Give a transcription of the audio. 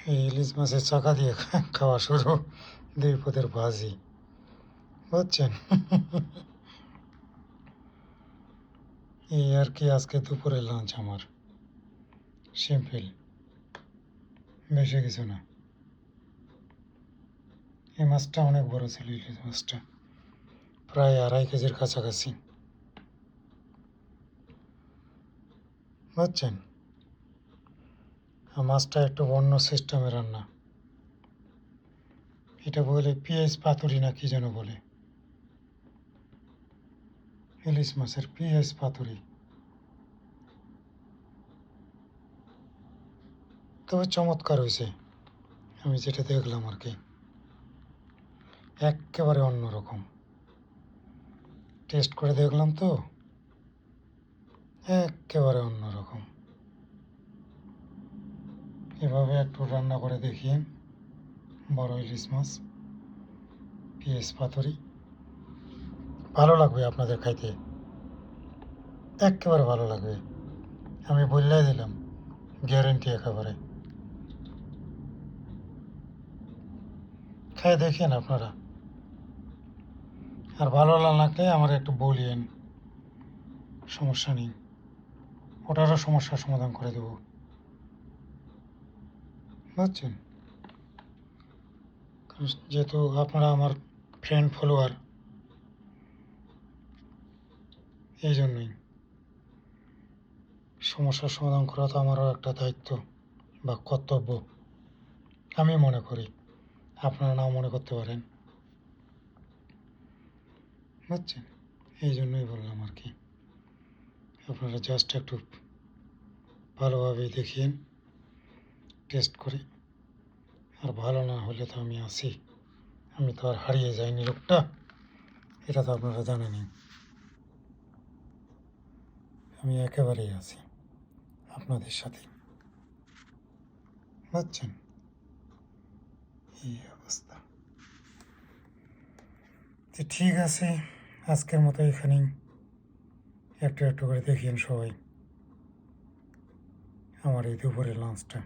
এই ইলিশ মাছের চাকা দিয়ে খাওয়া শুরু, 2 পদের ভাজি, বুঝছেন? এই আর কি আজকে দুপুরের লাঞ্চ আমার, সিম্পল, বেশি কিছু না। এই মাছটা অনেক বড় ছিল, ইলিশ মাছটা প্রায় 2.5 কেজির কাছাকাছি, বুঝছেন? আর মাছটা একটু অন্য সিস্টেমে রান্না, এটা বলে পেঁয়াজ পাতুরি না কি যেন বলে, ইলিশ মাছের পেঁয়াজ পাতুরি। তবে চমৎকার হয়েছে, আমি যেটা দেখলাম আর কি, একেবারে অন্যরকম। টেস্ট করে দেখলাম তো, একেবারে অন্যরকম। এভাবে একটু রান্না করে দেখিয়ে, বড় ইলিশ মাছ পেঁয়াজ পাতুরি, ভালো লাগবে আপনাদের খাইতে, একেবারে ভালো লাগবে, আমি বললাই দিলাম, গ্যারেন্টি একেবারে। খাই দেখেন আপনারা, আর ভালো না লাগলে আমার একটু বলিয়েন, সমস্যা নেই, ওটারও সমস্যার সমাধান করে দেব, বুঝছেন? যেহেতু আপনারা আমার ফ্রেন্ড ফলোয়ার, এই জন্যই সমস্যার সমাধান করা তো আমারও একটা দায়িত্ব বা কর্তব্য, আমি মনে করি, আপনারা নাও মনে করতে পারেন, বুঝছেন? এই জন্যই বললাম আর কি, আপনারা জাস্ট একটু ভালোভাবে দেখিয়েন, টেস্ট করে, আর ভালো না হলে তো আমি আসি, আমি তো আর হারিয়ে যাইনি লোকটা, এটা তো আপনারা জানেনই, আমি একেবারেই আছি আপনাদের সাথে, বুঝছেন? এই অবস্থা। তো ঠিক আছে, আজকের মতো এখানেই, একটু একটু করে দেখিয়েন সবাই আমার এই দুপুরের লাঞ্চটা।